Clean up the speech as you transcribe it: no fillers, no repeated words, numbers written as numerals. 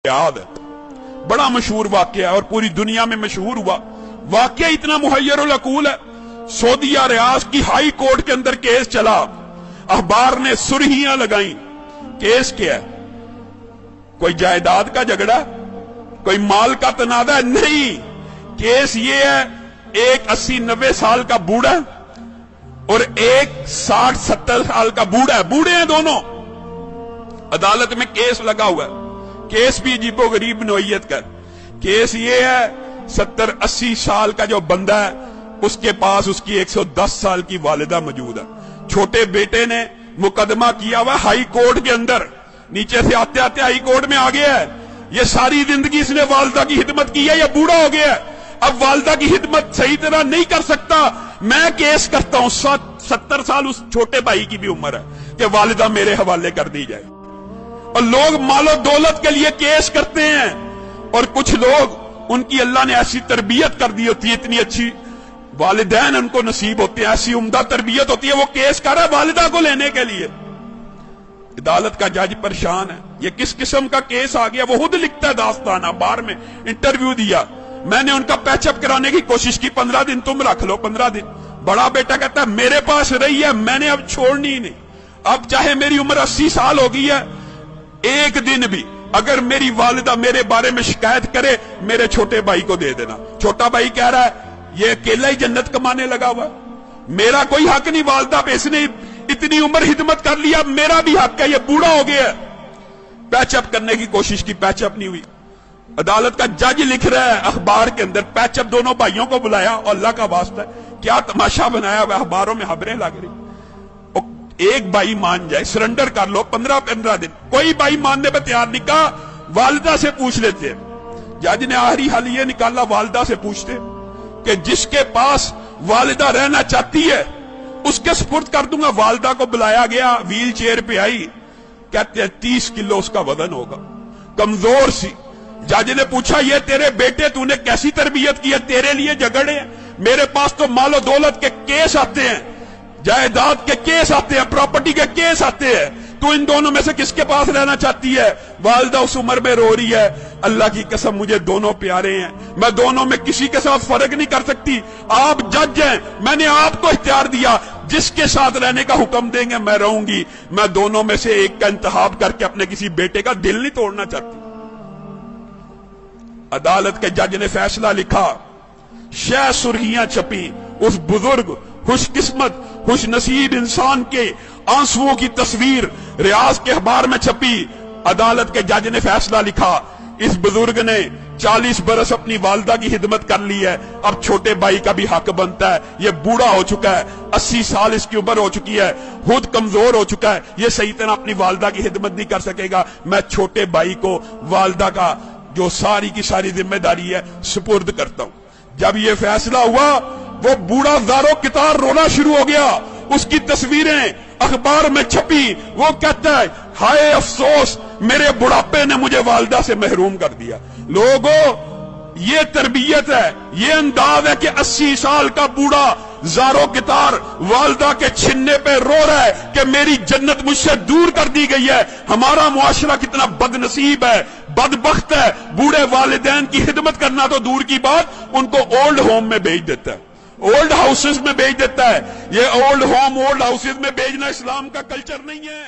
یاد ہے، بڑا مشہور واقعہ ہے اور پوری دنیا میں مشہور ہوا۔ واقعہ اتنا محیر العقول ہے، سعودیہ ریاض کی ہائی کورٹ کے اندر کیس چلا، اخبار نے سرخیاں لگائیں۔ کیس کیا ہے؟ کوئی جائیداد کا جھگڑا، کوئی مال کا تنازع نہیں۔ کیس یہ ہے، ایک 80-90 سال کا بوڑھا اور ایک 60-70 سال کا بوڑھا ہے، بوڑھے ہیں دونوں، عدالت میں کیس لگا ہوا ہے۔ کیس بھی عجیب و غریب نوعیت کا۔ کیس یہ ہے، 70-80 سال کا جو بندہ ہے اس کے پاس اس کی 110 سال کی والدہ موجود ہے۔ چھوٹے بیٹے نے مقدمہ کیا ہوا ہائی کورٹ کے اندر، نیچے سے آتے آتے ہائی کورٹ میں آ گیا ہے۔ یہ ساری زندگی اس نے والدہ کی خدمت کی ہے، یہ بوڑھا ہو گیا ہے، اب والدہ کی خدمت صحیح طرح نہیں کر سکتا، میں کیس کرتا ہوں۔ 70 سال اس چھوٹے بھائی کی بھی عمر ہے کہ والدہ میرے حوالے کر دی جائے۔ اور لوگ مال و دولت کے لیے کیس کرتے ہیں، اور کچھ لوگ ان کی اللہ نے ایسی تربیت کر دی ہوتی ہے، اتنی اچھی والدین ان کو نصیب ہوتے ہیں، ایسی عمدہ تربیت ہوتی ہے، وہ کیس کر رہا ہے والدہ کو لینے کے لیے۔ عدالت کا جج پریشان ہے، یہ کس قسم کا کیس آ گیا؟ وہ خود لکھتا ہے داستان، اخبار میں انٹرویو دیا، میں نے ان کا پیچ اپ کرانے کی کوشش کی، 15 دن تم رکھ لو، 15 دن۔ بڑا بیٹا کہتا ہے میرے پاس رہی ہے، میں نے اب چھوڑنی ہی نہیں، اب چاہے میری عمر 80 سال ہو گئی ہے، ایک دن بھی اگر میری والدہ میرے بارے میں شکایت کرے میرے چھوٹے بھائی کو دے دینا۔ چھوٹا بھائی کہہ رہا ہے یہ اکیلا ہی جنت کمانے لگا ہوا، میرا کوئی حق نہیں، والدہ پہ اس نے اتنی عمر خدمت کر لیا، میرا بھی حق ہے، یہ بوڑھا ہو گیا ہے۔ پیچ اپ کرنے کی کوشش کی، پیچ اپ نہیں ہوئی۔ عدالت کا جج لکھ رہا ہے اخبار کے اندر، پیچ اپ دونوں بھائیوں کو بلایا، اور اللہ کا واسطہ ہے کیا تماشا بنایا ہوا، اخباروں میں خبریں لگ رہی، ایک بھائی مان جائے، سرنڈر کر لو، 15 دن۔ کوئی بھائی ماننے پہ تیار نہیں، کہا والدہ سے پوچھ لیتے ہیں۔ جج نے آخری حل یہ نکالا، والدہ سے پوچھتے کہ جس کے پاس والدہ رہنا چاہتی ہے اس کے سپرد کر دوں گا۔ والدہ کو بلایا گیا، ویل چیئر پہ آئی، کہتے ہیں 30 کلو اس کا وزن ہوگا، کمزور سی۔ جج نے پوچھا یہ تیرے بیٹے تو نے کیسی تربیت کی ہے، تیرے لیے جھگڑے ہیں، میرے پاس تو مال و دولت کے کیس آتے ہیں، جائیداد کے کیس آتے ہیں، پراپرٹی کے کیس آتے ہیں، تو ان دونوں میں سے کس کے پاس رہنا چاہتی ہے؟ والدہ اس عمر میں رو رہی ہے، اللہ کی قسم مجھے دونوں پیارے ہیں، میں دونوں میں کسی کے ساتھ فرق نہیں کر سکتی، آپ جج ہیں، میں نے آپ کو اختیار دیا، جس کے ساتھ رہنے کا حکم دیں گے میں رہوں گی، میں دونوں میں سے ایک کا انتخاب کر کے اپنے کسی بیٹے کا دل نہیں توڑنا چاہتی۔ عدالت کے جج نے فیصلہ لکھا، شہ سرخیاں چھپی، اس بزرگ خوش قسمت خوش نصیب انسان کے آنسوؤں کی تصویر ریاض کے اخبار میں چھپی۔ عدالت کے جج نے فیصلہ لکھا، اس بزرگ نے 40 برس اپنی والدہ کی خدمت کر لی ہے، اب چھوٹے بھائی کا بھی حق بنتا ہے، یہ بوڑھا ہو چکا ہے، 80 سال اس کی عمر ہو چکی ہے، خود کمزور ہو چکا ہے، یہ صحیح طرح اپنی والدہ کی خدمت نہیں کر سکے گا، میں چھوٹے بھائی کو والدہ کا جو ساری کی ساری ذمہ داری ہے سپرد کرتا ہوں۔ جب یہ فیصلہ ہوا وہ بوڑھا زارو کتار رونا شروع ہو گیا، اس کی تصویریں اخبار میں چھپی، وہ کہتا ہے ہائے افسوس میرے بڑھاپے نے مجھے والدہ سے محروم کر دیا۔ لوگوں یہ تربیت ہے، یہ انداز ہے کہ 80 سال کا بوڑھا زارو کتار والدہ کے چھننے پہ رو رہا ہے کہ میری جنت مجھ سے دور کر دی گئی ہے۔ ہمارا معاشرہ کتنا بد نصیب ہے، بدبخت ہے، بوڑھے والدین کی خدمت کرنا تو دور کی بات، ان کو اولڈ ہوم میں بھیج دیتا ہے، اولڈ ہاؤسز میں بھیج دیتا ہے۔ یہ اولڈ ہوم اولڈ ہاؤسز میں بھیجنا اسلام کا کلچر نہیں ہے۔